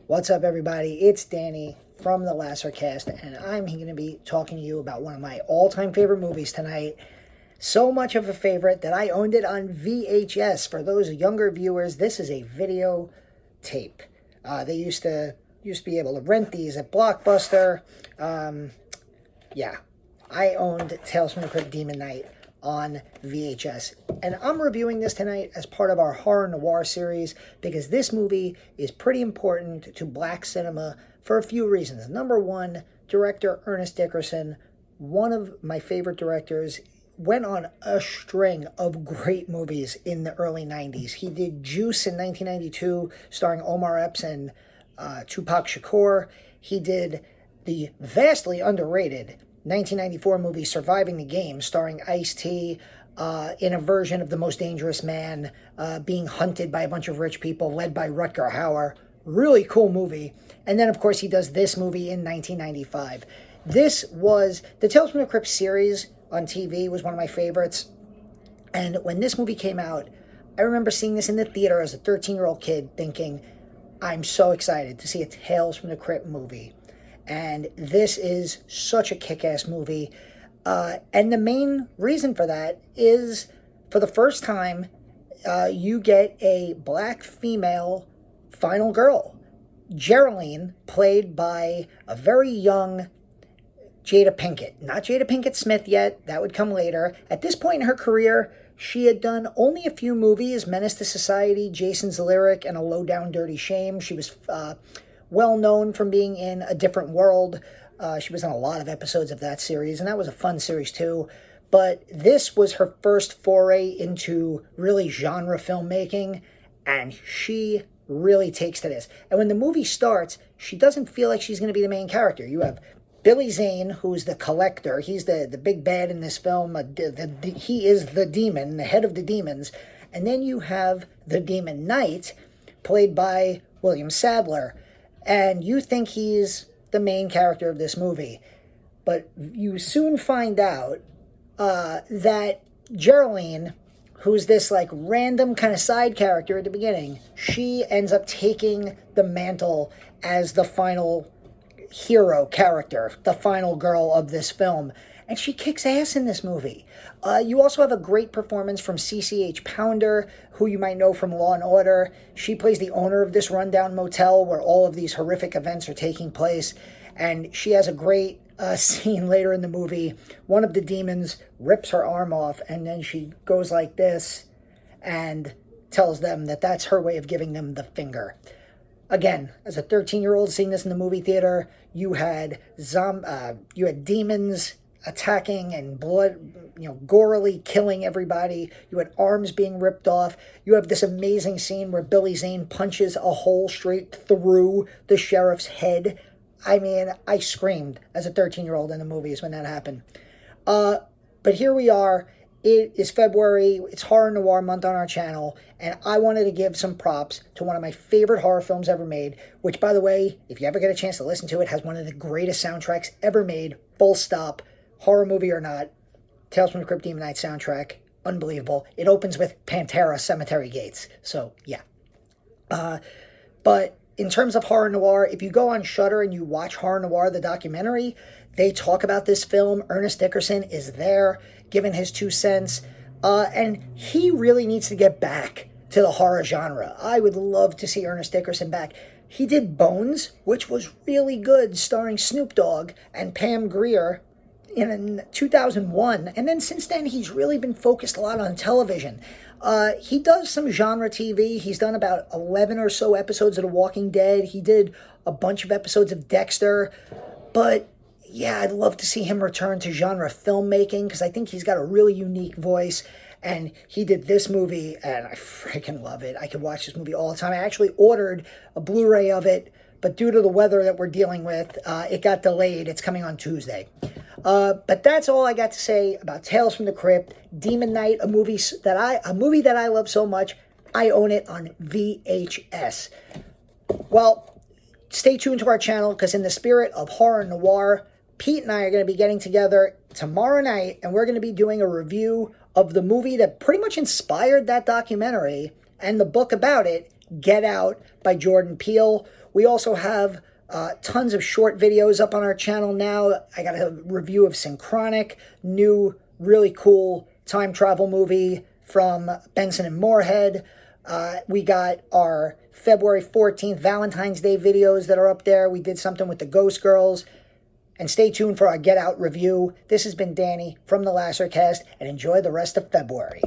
What's up, everybody? It's Danny from the Lassercast, and I'm going to be talking to you about one of my all-time favorite movies tonight. So much of a favorite that I owned it on VHS. For those younger viewers, this is a video tape. They used to be able to rent these at Blockbuster. Yeah, I owned Tales from the Crypt Demon Knight on VHS. And I'm reviewing this tonight as part of our horror noir series because this movie is pretty important to black cinema for a few reasons. Number one, director Ernest Dickerson, one of my favorite directors, went on a string of great movies in the early 90s. He did Juice in 1992, starring Omar Epps and Tupac Shakur. He did the vastly underrated 1994 movie Surviving the Game, starring Ice-T, in a version of The Most Dangerous Man, being hunted by a bunch of rich people led by Rutger Hauer. Really cool movie. And then, of course, he does this movie in 1995. This was the Tales from the Crypt series on TV, was one of my favorites. And when this movie came out, I remember seeing this in the theater as a 13-year-old kid thinking, I'm so excited to see a Tales from the Crypt movie. And this is such a kick-ass movie. And the main reason for that is, for the first time, you get a black female final girl. Geraldine, played by a very young Jada Pinkett. Not Jada Pinkett Smith yet. That would come later. At this point in her career, she had done only a few movies: Menace to Society, Jason's Lyric, and A Low Down Dirty Shame. She was well known from being in A Different World. She was in a lot of episodes of that series, and that was a fun series too. But this was her first foray into really genre filmmaking, and she really takes to this. And when the movie starts, she doesn't feel like she's going to be the main character. You have Billy Zane, who's the collector. He's the big bad in this film. He is the demon, the head of the demons. And then you have the Demon Knight, played by William Sadler. And you think he's the main character of this movie. But you soon find out that Geraldine, who's this like random kind of side character at the beginning, she ends up taking the mantle as the final hero character, the final girl of this film. And she kicks ass in this movie. You also have a great performance from CCH Pounder, who you might know from Law and Order. She plays the owner of this rundown motel where all of these horrific events are taking place. And she has a great scene later in the movie. One of the demons rips her arm off, and then she goes like this and tells them that that's her way of giving them the finger. Again, as a 13-year-old seeing this in the movie theater, you had demons attacking and blood, gorily killing everybody. You had arms being ripped off. You have this amazing scene where Billy Zane punches a hole straight through the sheriff's head. I mean, I screamed as a 13-year-old in the movies when that happened. But here we are. It is February. It's Horror Noir Month on our channel, and I wanted to give some props to one of my favorite horror films ever made, which, by the way, if you ever get a chance to listen to it, has one of the greatest soundtracks ever made, full stop, horror movie or not. Tales from the Crypt Demon Knight soundtrack, unbelievable. It opens with Pantera, Cemetery Gates, so yeah. But in terms of horror noir, if you go on Shudder and you watch Horror Noir, the documentary, they talk about this film. Ernest Dickerson is there, giving his 2 cents. And he really needs to get back to the horror genre. I would love to see Ernest Dickerson back. He did Bones, which was really good, starring Snoop Dogg and Pam Grier in 2001. And then since then, he's really been focused a lot on television. He does some genre TV. He's done about 11 or so episodes of The Walking Dead. He did a bunch of episodes of Dexter. But yeah, I'd love to see him return to genre filmmaking because I think he's got a really unique voice. And he did this movie, and I freaking love it. I could watch this movie all the time. I actually ordered a Blu-ray of it, but due to the weather that we're dealing with, it got delayed. It's coming on Tuesday. But that's all I got to say about Tales from the Crypt, Demon Knight, a movie that I love so much. I own it on VHS. Well, stay tuned to our channel because in the spirit of horror noir, Pete and I are going to be getting together tomorrow night, and we're going to be doing a review of the movie that pretty much inspired that documentary and the book about it, Get Out by Jordan Peele. We also have tons of short videos up on our channel now. I got a review of Synchronic, new really cool time travel movie from Benson and Moorhead. We got our February 14th Valentine's Day videos that are up there. We did something with the Ghost Girls. And stay tuned for our Get Out review. This has been Danny from the Lassercast, and enjoy the rest of February.